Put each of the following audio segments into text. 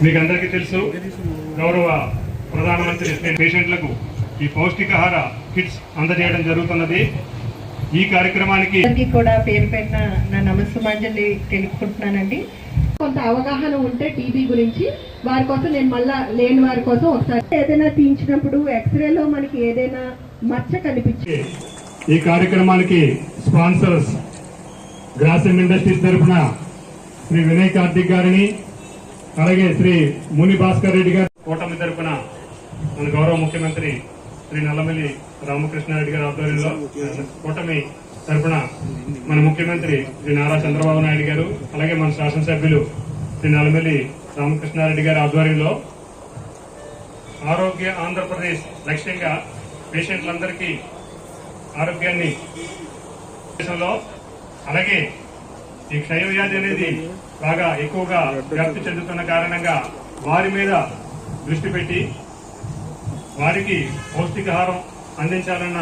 మీకు అందరికీ తెలుసు, గౌరవ ప్రధానమంత్రి పేషెంట్లకు ఈ పౌష్టికాహార కిట్స్ అందజేయడం జరుగుతున్నది. ఈ కార్యక్రమానికి కూడా పేరు పెట్టిన నా నమస్సుమాంజలి తెలుపుకుంటున్నానండి. కొంత అవగాహన ఉంటే టీబీ గురించి వారి కోసం నేను మళ్ళా లేని వారి కోసం ఒకసారి ఏదైనా తీయించినప్పుడు ఎక్స్రేలో మనకి ఏదైనా మచ్చ కనిపించి ఈ కార్యక్రమానికి స్పాన్సర్స్ గ్రాసిమ్ ఇండస్ట్రీస్ తరఫున శ్రీ వినయ్ కార్తిక్ గారిని, అలాగే శ్రీ ముని భాస్కర్ రెడ్డి గారి కూటమి తరఫున మన గౌరవ ముఖ్యమంత్రి శ్రీ నల్లమల్లి రామకృష్ణారెడ్డి గారి ఆధ్వర్యంలో, కూటమి తరఫున మన ముఖ్యమంత్రి శ్రీ నారా చంద్రబాబు నాయుడు గారు, అలాగే మన శాసనసభ్యులు శ్రీ నల్లమల్లి రామకృష్ణారెడ్డి గారి ఆధ్వర్యంలో ఆరోగ్య ఆంధ్రప్రదేశ్ లక్ష్యంగా పేషెంట్లందరికీ ఆరోగ్యాన్ని దేశంలో, అలాగే ఈ క్షయవ్యాధి అనేది బాగా ఎక్కువగా వ్యాప్తి చెందుతున్న కారణంగా వారి మీద దృష్టి పెట్టి వారికి పౌష్టికాహారం అందించాలన్న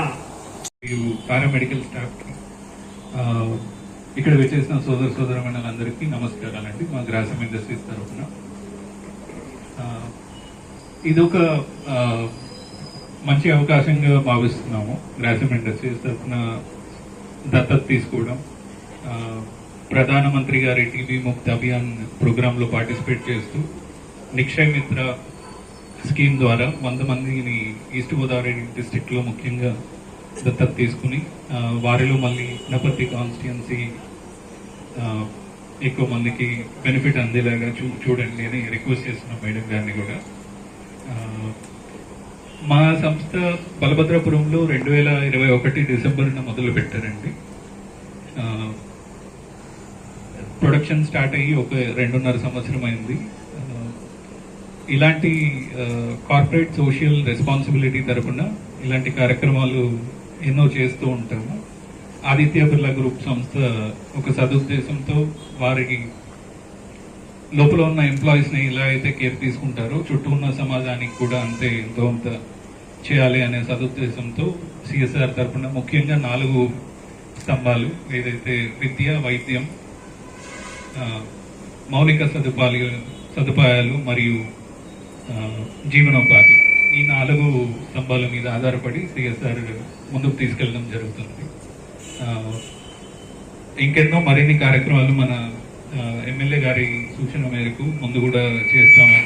పారామెడికల్ స్టాఫ్ కి, ఇక్కడ వచ్చేసిన సోదరమణులందరికీ నమస్కారాలండి. మా గ్రాసిమ్ ఇండస్ట్రీస్ తరఫున ఇదొక మంచి అవకాశంగా భావిస్తున్నాము. గ్రాసిమ్ ఇండస్ట్రీస్ తరఫున దత్తత తీసుకోవడం, ప్రధానమంత్రి గారి టీబీ ముక్త అభియాన్ ప్రోగ్రాంలో పార్టిసిపేట్ చేస్తూ నిక్షయ్ మిత్ర స్కీమ్ ద్వారా 100 మందిని ఈస్ట్ గోదావరి డిస్టిక్ లో ముఖ్యంగా దత్తత తీసుకుని వారిలో మళ్ళీ నపర్తి కాన్స్టిట్యున్సీ ఎక్కువ మందికి బెనిఫిట్ అందేలాగా చూడండి అని రిక్వెస్ట్ చేస్తున్నాం మేడం గారిని కూడా. మా సంస్థ బలభద్రాపురంలో 2021 డిసెంబర్న మొదలు పెట్టారండి. ప్రొడక్షన్ స్టార్ట్ అయ్యి ఒక 2.5 సంవత్సరం అయింది. ఇలాంటి కార్పొరేట్ సోషల్ రెస్పాన్సిబిలిటీ తరఫున ఇలాంటి కార్యక్రమాలు ఎన్నో చేస్తూ ఉంటాము. ఆదిత్య బిర్లా గ్రూప్ సంస్థ ఒక సదుద్దేశంతో వారికి లోపల ఉన్న ఎంప్లాయీస్ ని ఎలా అయితే కేర్ తీసుకుంటారో చుట్టూ ఉన్న సమాజానికి కూడా అంతే ఎంతో అంత చేయాలి అనే సదుద్దేశంతో సిఎస్ఆర్ తరఫున ముఖ్యంగా 4 స్తంభాలు ఏదైతే విద్య, వైద్యం, మౌలిక సదుపాయాలు మరియు జీవనోపాధి, ఈ 4 స్తంభాల మీద ఆధారపడి సిఎస్ఆర్ ముందుకు తీసుకెళ్ళడం జరుగుతుంది. ఇంకెన్నో మరిన్ని కార్యక్రమాలు మన ఎమ్మెల్యే గారి సూచన మేరకు ముందు కూడా చేస్తామని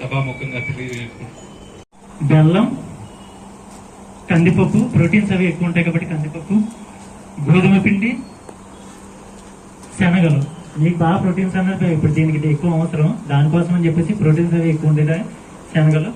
సభాముఖంగా తెలియజేసుకుంటాం. బెల్లం, కందిపప్పు, ప్రోటీన్స్ అవి ఎక్కువ ఉంటాయి కాబట్టి కందిపప్పు, గోధుమ పిండి, శనగలు, మీకు బాగా ప్రోటీన్స్ అన్నది ఇప్పుడు దీనికి ఎక్కువ అవసరం, దానికోసం అని చెప్పేసి ప్రోటీన్స్ అవి ఎక్కువ ఉండేదా శనగలు,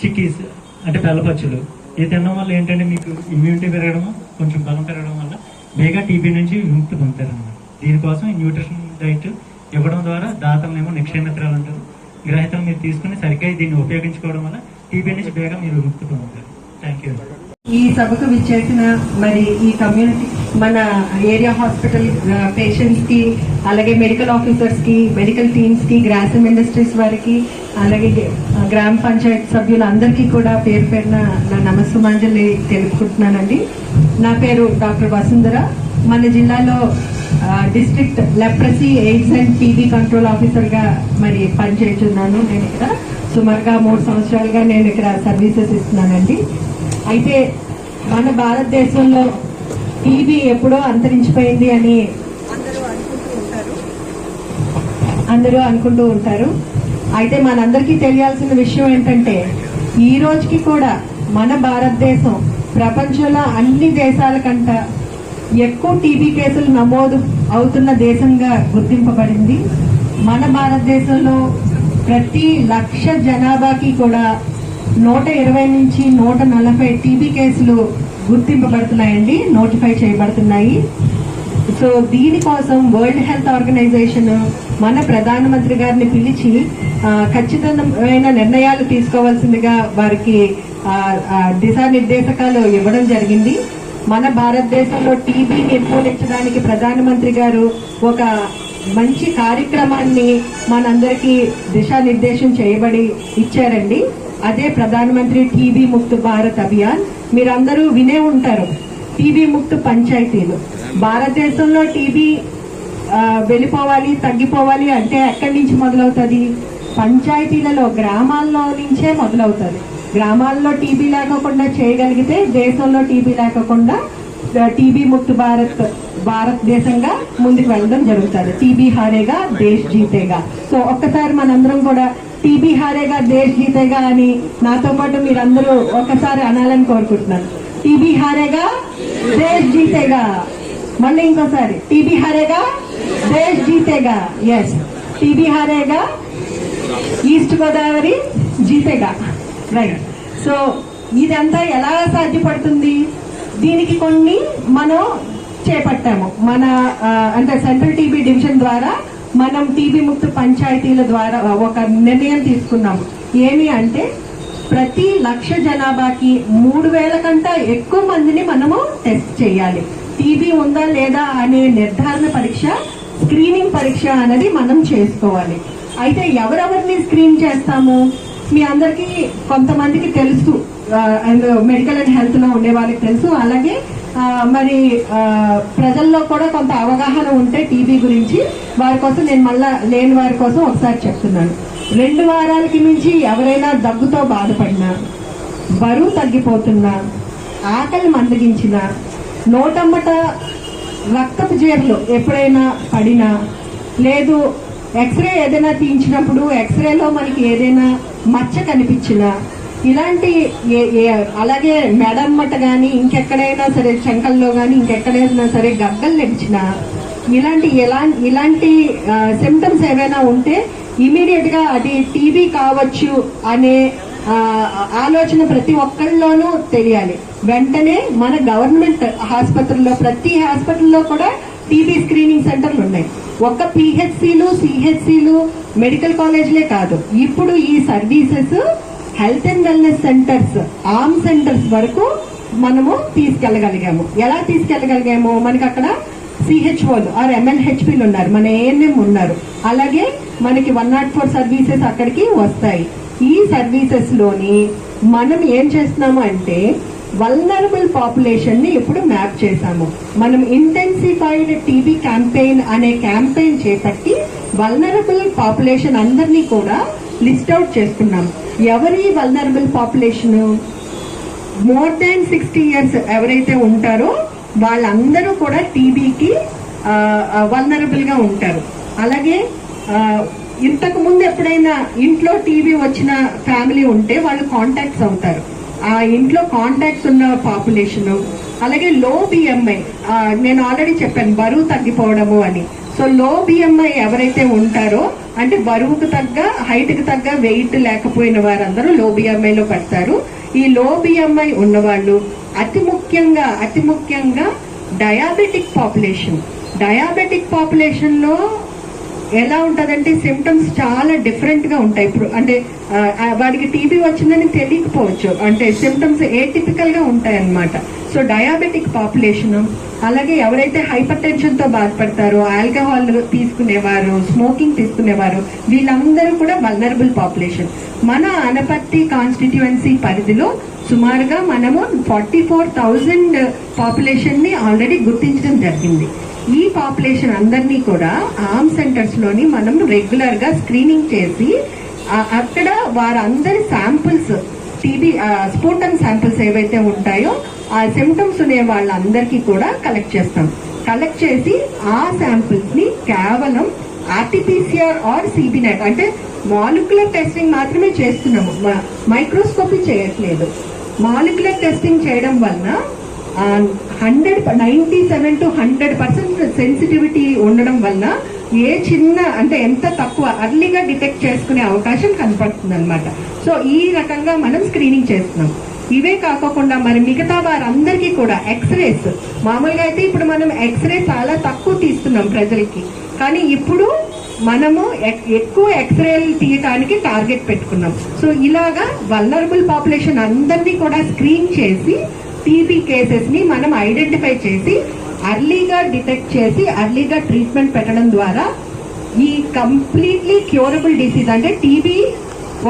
చిక్కీస్ అంటే బెల్లపచ్చులు, ఇది తినడం వల్ల ఏంటంటే మీకు ఇమ్యూనిటీ పెరగడము, కొంచెం బలం పెరగడం వల్ల బేగా టీబీ నుంచి విముక్తి పొందుతారు అన్నమాట. దీనికోసం న్యూట్రిషన్ డైట్ ఇవ్వడం ద్వారా దాతలనేమో నిక్షయ మిత్రాలు అంటారు, గ్రహీతలు మీరు తీసుకుని సరిగ్గా దీన్ని ఉపయోగించుకోవడం వల్ల టీబీ నుంచి బేగా మీరు విముక్తి పొందుతారు. Thank you. ఈ సభకు విచ్చేసిన మరి ఈ కమ్యూనిటీ మన ఏరియా హాస్పిటల్ పేషెంట్స్ కి, అలాగే మెడికల్ ఆఫీసర్స్ కి, మెడికల్ టీమ్స్ కి, గ్రాసిమ్ ఇండస్ట్రీస్ వారికి, అలాగే గ్రామ పంచాయత్ సభ్యులందరికీ కూడా పేరు పేరున నా నమస్సుమాంజలి తెలుపుకుంటున్నానండి. నా పేరు డాక్టర్ వసుంధర. మన జిల్లాలో district leprosy, AIDS and TB control officer గా మరి పనిచేస్తున్నాను. నేను ఇక్కడ సుమారుగా 3 సంవత్సరాలుగా నేను ఇక్కడ సర్వీసెస్ ఇస్తున్నానండి. అయితే మన భారతదేశంలో టీబీ ఎప్పుడో అంతరించిపోయింది అని అందరూ అనుకుంటూ ఉంటారు. అయితే మనందరికీ తెలియాల్సిన విషయం ఏంటంటే ఈ రోజుకి కూడా మన భారతదేశం ప్రపంచంలో అన్ని దేశాల కంటే ఎక్కువ టీబీ కేసులు నమోదు అవుతున్న దేశంగా గుర్తింపబడింది. మన భారతదేశంలో ప్రతి 1,00,000 జనాభాకి కూడా 120 నుంచి 140 టీబీ కేసులు గుర్తింపబడుతున్నాయండి, నోటిఫై చేయబడుతున్నాయి. సో దీనికోసం వరల్డ్ హెల్త్ ఆర్గనైజేషన్ మన ప్రధానమంత్రి గారిని పిలిచి ఖచ్చితమైన నిర్ణయాలు తీసుకోవాల్సిందిగా వారికి దిశానిర్దేశకాలు ఇవ్వడం జరిగింది. మన భారతదేశంలో టీబీ నిర్మూలించడానికి ప్రధానమంత్రి గారు ఒక మంచి కార్యక్రమాన్ని మనందరికీ దిశానిర్దేశం చేయబడి ఇచ్చారండి. అదే ప్రధానమంత్రి టీబీ ముక్త భారత్ అభియాన్. మీరందరూ వినే ఉంటారు టీబీ ముక్త పంచాయతీలు. భారతదేశంలో టీబీ వెళ్ళిపోవాలి, తగ్గిపోవాలి అంటే ఎక్కడి నుంచి మొదలవుతుంది? పంచాయతీలలో, గ్రామాల్లో నుంచే మొదలవుతుంది. గ్రామాల్లో టీబీ లేకుండా చేయగలిగితే దేశంలో టీబీ లేకుండా టీబీ ముక్త భారతదేశంగా ముందుకు వెళ్ళడం జరుగుతుంది. టీబీ హారేగా దేశ్ జీతేగా. సో ఒక్కసారి మనందరం కూడా టీబీ హారేగా దేశ్ జీతేగా అని నాతో పాటు మీరందరూ ఒక్కసారి అనాలని కోరుకుంటున్నాను. టీబీ హారేగా దేశ్ జీతేగా. మళ్ళీ ఇంకోసారి టీబీ హారేగా దేశ్ జీతేగా. ఎస్, టీబీ హారేగా ఈస్ట్ గోదావరి జీతేగా. రైట్. సో ఇదంతా ఎలా సాధ్యపడుతుంది? దీనికి కొన్ని మనం చేపట్టాము. మన అంటే సెంట్రల్ టీబీ డివిజన్ ద్వారా మనం టీబీ ముక్త పంచాయతీల ద్వారా ఒక నిర్ణయం తీసుకున్నాము. ఏమి అంటే ప్రతి 1,00,000 జనాభాకి 3,000 కంటే ఎక్కువ మందిని మనము టెస్ట్ చేయాలి. టీబీ ఉందా లేదా అనే నిర్ధారణ పరీక్ష, స్క్రీనింగ్ పరీక్ష అనేది మనం చేసుకోవాలి. అయితే ఎవరెవరిని స్క్రీన్ చేస్తాము? మీ అందరికీ కొంతమందికి తెలుసు, అండ్ మెడికల్ అండ్ హెల్త్ లో ఉండే వాళ్ళకి తెలుసు. అలాగే మరి ప్రజల్లో కూడా కొంత అవగాహన ఉంటే టీబీ గురించి, వారి కోసం నేను మళ్ళా లేని వారి కోసం ఒకసారి చెప్తున్నాను. 2 వారాలకి మించి ఎవరైనా దగ్గుతో బాధపడినా, బరువు తగ్గిపోతున్నా, ఆకలి మందగించినా, నోటమ్మట రక్తపు జీరలు ఎప్పుడైనా పడినా, లేదు ఎక్స్రే ఏదైనా తీయించినప్పుడు ఎక్స్రేలో మనకి ఏదైనా మచ్చ కనిపించినా, ఇలాంటి అలాగే మెడమ్మట కానీ ఇంకెక్కడైనా సరే చెంకల్లో కానీ ఇంకెక్కడైనా సరే గగ్గలు లెడిచినా, ఇలాంటి సిమ్టమ్స్ ఏవైనా ఉంటే ఇమీడియట్ గా అది టీబీ కావచ్చు అనే ఆలోచన ప్రతి ఒక్కళ్ళలోనూ తెలియాలి. వెంటనే మన గవర్నమెంట్ ఆసుపత్రుల్లో, ప్రతి హాస్పిటల్లో కూడా టీబీ స్క్రీనింగ్ సెంటర్లు ఉన్నాయి. ఒక్క పిహెచ్సిలు, సిహెచ్సిలు, మెడికల్ కాలేజ్లే కాదు, ఇప్పుడు ఈ services health and wellness centres, arm centres వరకు మనము తీసుకెళ్లగలిగాము. ఎలా తీసుకెళ్లగలిగాము? మనకి అక్కడ సిహెచ్ఓలు ఆర్ ఎంఎన్హెచ్పీలు ఉన్నారు, మన ఏఎన్ఎం ఉన్నారు. అలాగే మనకి 104 సర్వీసెస్ అక్కడికి వస్తాయి. ఈ సర్వీసెస్ లోని మనం ఏం చేస్తున్నాము అంటే వల్నరబుల్ పాపులేషన్ ని ఇప్పుడు మ్యాప్ చేశాము. మనం ఇంటెన్సిఫైడ్ టీబీ క్యాంపెయిన్ అనే క్యాంపెయిన్ చేపట్టి వల్నరబుల్ పాపులేషన్ అందరినీ కూడా లిస్ట్ అవుట్ చేసుకున్నాం. ఎవరి vulnerable population? More than 60 years ఎవరైతే ఉంటారో వాళ్ళందరూ కూడా టీబీకి వల్నరబుల్ గా ఉంటారు. అలాగే ఇంతకు ముందు ఎప్పుడైనా ఇంట్లో టీబీ వచ్చిన ఫ్యామిలీ ఉంటే వాళ్ళు కాంటాక్ట్స్ అవుతారు. ఆ ఇంట్లో కాంటాక్ట్స్ ఉన్న పాపులేషన్. అలాగే లో బిఎంఐ, నేను ఆల్రెడీ చెప్పాను బరువు తగ్గిపోవడము అని. సో లో బిఎంఐ ఎవరైతే ఉంటారో, అంటే బరువుకు తగ్గ, హైట్ కి తగ్గ వెయిట్ లేకపోయిన వారందరూ లో బిఎంఐలో పడతారు. ఈ లో బిఎంఐ ఉన్నవాళ్ళు అతి ముఖ్యంగా డయాబెటిక్ పాపులేషన్ లో ఎలా ఉంటదంటే సిమ్టమ్స్ చాలా డిఫరెంట్ గా ఉంటాయి. ఇప్పుడు అంటే వాడికి టీబీ వచ్చిందని తెలియకపోవచ్చు, అంటే సిమ్టమ్స్ ఏటిపికల్ గా ఉంటాయి అన్నమాట. సో డయాబెటిక్ పాపులేషన్, అలాగే ఎవరైతే హైపర్ టెన్షన్ తో బాధపడతారో, ఆల్కహాల్ తీసుకునేవారు, స్మోకింగ్ తీసుకునేవారు, వీళ్ళందరూ కూడా వల్నరబుల్ పాపులేషన్. మన అనపర్తి కాన్స్టిట్యుయెన్సీ పరిధిలో సుమారుగా మనము 44,000 పాపులేషన్ ని ఆల్రెడీ గుర్తించడం జరిగింది. ఈ పాపులేషన్ అందరినీ కూడా ఆర్మ్ సెంటర్స్ లోని మనం రెగ్యులర్ గా స్క్రీనింగ్ చేసి అక్కడ వారందరి శాంపుల్స్, టీబీ స్ఫోటన్ శాంపుల్స్ ఏవైతే ఉంటాయో ఆ సిమ్టమ్స్ ఉండే వాళ్ళందరికీ కూడా కలెక్ట్ చేస్తాం. కలెక్ట్ చేసి ఆ శాంపుల్స్ ని కేవలం ఆర్టీపీసీఆర్ ఆర్ సిబినెట్ అంటే మాలిక్యులర్ టెస్టింగ్ మాత్రమే చేస్తున్నాము, మైక్రోస్కోపీ చేయట్లేదు. మాలిక్యులర్ టెస్టింగ్ చేయడం వలన 97 to 100% సెన్సిటివిటీ ఉండడం వల్ల ఏ చిన్న, అంటే ఎంత తక్కువ అర్లీగా డిటెక్ట్ చేసుకునే అవకాశం కనపడుతుంది అనమాట. సో ఈ రకంగా మనం స్క్రీనింగ్ చేస్తున్నాం. ఇవే కాకుండా మరి మిగతా వారందరికీ కూడా ఎక్స్రేస్, మామూలుగా అయితే ఇప్పుడు మనం ఎక్స్రే చాలా తక్కువ తీస్తున్నాం ప్రజలకి, కానీ ఇప్పుడు మనము ఎక్కువ ఎక్స్రేలు తీయటానికి టార్గెట్ పెట్టుకున్నాం. సో ఇలాగా వల్నరబుల్ పాపులేషన్ అందరినీ కూడా స్క్రీన్ చేసి టీబీ కేసెస్ ని మనం ఐడెంటిఫై చేసి అర్లీగా డిటెక్ట్ చేసి అర్లీగా ట్రీట్మెంట్ పెట్టడం ద్వారా ఈ కంప్లీట్లీ క్యూరబుల్ డిసీజ్, అంటే టీబీ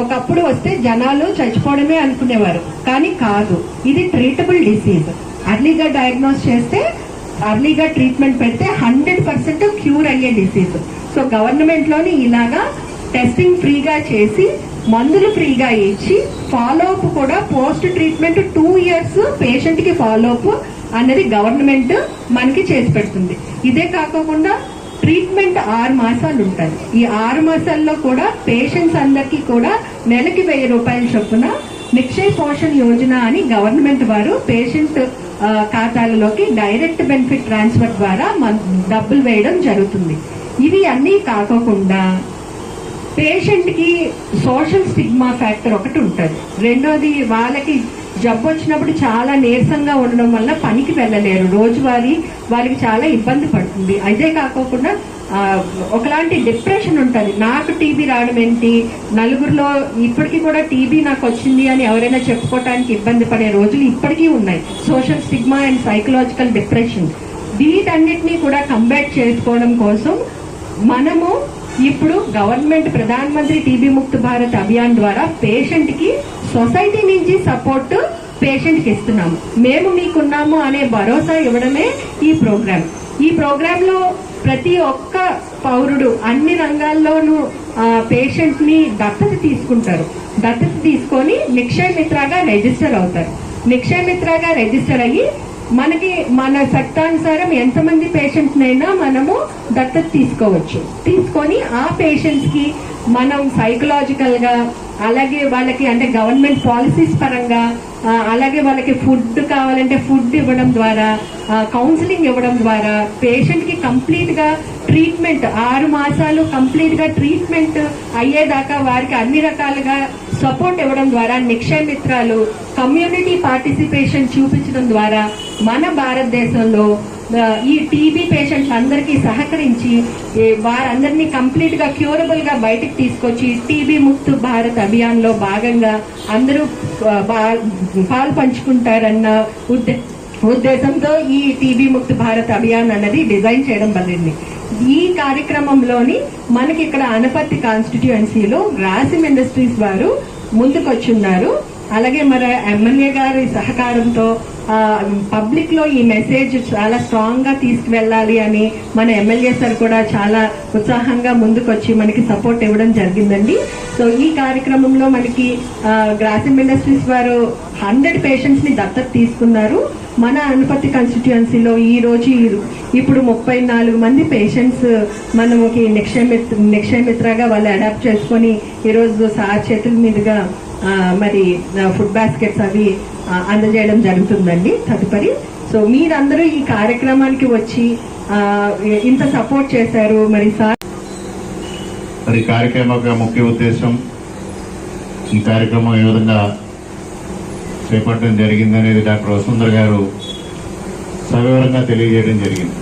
ఒకప్పుడు వస్తే జనాలు చచ్చిపోవడమే అనుకునేవారు, కానీ కాదు, ఇది ట్రీటబుల్ డిసీజ్. అర్లీగా డయాగ్నోస్ చేస్తే అర్లీగా ట్రీట్మెంట్ పెడితే 100% క్యూర్ అయ్యే డిసీజ్. సో గవర్నమెంట్ లోని ఇలాగా టెస్టింగ్ ఫ్రీగా చేసి మందులు ఫ్రీగా ఇచ్చి ఫాలో అప్ కూడా పోస్ట్ ట్రీట్మెంట్ 2 years పేషెంట్ కి ఫాలో అప్ అనేది గవర్నమెంట్ మనకి చేసి పెడుతుంది. ఇదే కాకుండా ట్రీట్మెంట్ 6 మాసాలు ఉంటాయి. ఈ 6 మాసాల్లో కూడా పేషెంట్స్ అందరికీ కూడా నెలకి 1000 రూపాయల చొప్పున నిక్షయ్ పోషణ్ యోజన అని గవర్నమెంట్ వారు పేషెంట్ ఖాతాలలోకి డైరెక్ట్ బెనిఫిట్ ట్రాన్స్ఫర్ ద్వారా డబ్బులు వేయడం జరుగుతుంది. ఇవి అన్నీ కాకుండా పేషెంట్ కి సోషల్ స్టిగ్మా ఫ్యాక్టర్ ఒకటి ఉంటుంది. రెండోది, వాళ్ళకి జబ్బు వచ్చినప్పుడు చాలా నీరసంగా ఉండడం వల్ల పనికి వెళ్ళలేరు, రోజువారీ వాళ్ళకి చాలా ఇబ్బంది పడుతుంది. అదే కాకుండా ఒకలాంటి డిప్రెషన్ ఉంటుంది. నాకు టీబీ రావడం ఏంటి, నలుగురిలో ఇప్పటికీ కూడా టీబీ నాకు వచ్చింది అని ఎవరైనా చెప్పుకోవడానికి ఇబ్బంది పడే రోజులు ఇప్పటికీ ఉన్నాయి. Social stigma and psychological depression, వీటన్నిటినీ కూడా కంబాట్ చేసుకోవడం కోసం మనము ఇప్పుడు గవర్నమెంట్ ప్రధాన మంత్రి టీబీ ముక్త భారత్ అభియాన్ ద్వారా పేషెంట్ కి సొసైటీ నుంచి సపోర్ట్ పేషెంట్ కి ఇస్తున్నాము. మేము మీకున్నాము అనే భరోసా ఇవ్వడమే ఈ ప్రోగ్రామ్. ఈ ప్రోగ్రామ్ లో ప్రతి ఒక్క పౌరుడు అన్ని రంగాల్లోనూ పేషెంట్ ని దత్తత తీసుకుంటారు. దత్తత తీసుకొని నిక్షయ్ మిత్రగా రిజిస్టర్ అవుతారు. నిక్షయ్ మిత్రగా రిజిస్టర్ అయ్యి మనకి మన చట్టానుసారం ఎంతమంది పేషెంట్స్ అయినా మనము దత్తత తీసుకోవచ్చు. తీసుకొని ఆ పేషెంట్స్ కి మనం సైకలాజికల్ గా, అలాగే వాళ్ళకి అంటే గవర్నమెంట్ పాలసీస్ పరంగా, అలాగే వాళ్ళకి ఫుడ్ కావాలంటే ఫుడ్ ఇవ్వడం ద్వారా, కౌన్సిలింగ్ ఇవ్వడం ద్వారా పేషెంట్ కి కంప్లీట్ గా ట్రీట్మెంట్ 6 మాసాలు కంప్లీట్ గా ట్రీట్మెంట్ అయ్యేదాకా వారికి అన్ని రకాలుగా సపోర్ట్ ఇవ్వడం ద్వారా నిక్షయ్ మిత్రాలు కమ్యూనిటీ పార్టిసిపేషన్ చూపించడం ద్వారా మన భారతదేశంలో ఈ టీబీ పేషెంట్స్ అందరికీ సహకరించి వారందరినీ కంప్లీట్ గా క్యూరబుల్ గా బయటకు తీసుకొచ్చి టీబీ ముక్త్ భారత్ అభియాన్ లో భాగంగా అందరూ పాలు పంచుకుంటారన్న ఉద్దేశంతో ఈ టీబీ ముక్త్ భారత్ అభియాన్ అన్నది డిజైన్ చేయడం జరిగింది. ఈ కార్యక్రమంలోని మనకి ఇక్కడ అనపర్తి కాన్స్టిట్యుయెన్సీలో గ్రాసిమ్ ఇండస్ట్రీస్ వారు ముందుకొచ్చున్నారు. అలాగే మన ఎమ్మెల్యే గారి సహకారంతో పబ్లిక్ లో ఈ మెసేజ్ చాలా స్ట్రాంగ్ గా తీసుకువెళ్ళాలి అని మన ఎమ్మెల్యే సార్ కూడా చాలా ఉత్సాహంగా ముందుకొచ్చి మనకి సపోర్ట్ ఇవ్వడం జరిగిందండి. సో ఈ కార్యక్రమంలో మనకి గ్రాసిమ్ ఇండస్ట్రీస్ వారు 100 పేషెంట్స్ ని దత్తత తీసుకున్నారు. మన అనపర్తి కాన్స్టిట్యుయెన్సీలో ఈ రోజు ఇప్పుడు 34 మంది పేషెంట్స్ మనకి నిక్షయ్ మిత్రగా వాళ్ళు అడాప్ట్ చేసుకొని ఈరోజు సార్ చేతుల మీదుగా మరి ఫుడ్ బాస్కెట్స్ అవి అందజేయడం జరుగుతుందండి తదుపరి. సో మీరందరూ ఈ కార్యక్రమానికి వచ్చి ఇంత సపోర్ట్ చేశారు. మరి సార్ మరి కార్యక్రమం యొక్క ముఖ్య ఉద్దేశం, ఈ కార్యక్రమం ఏ విధంగా చేపట్టడం జరిగిందనేది డాక్టర్ వసుంధర గారు సవివరంగా తెలియజేయడం జరిగింది.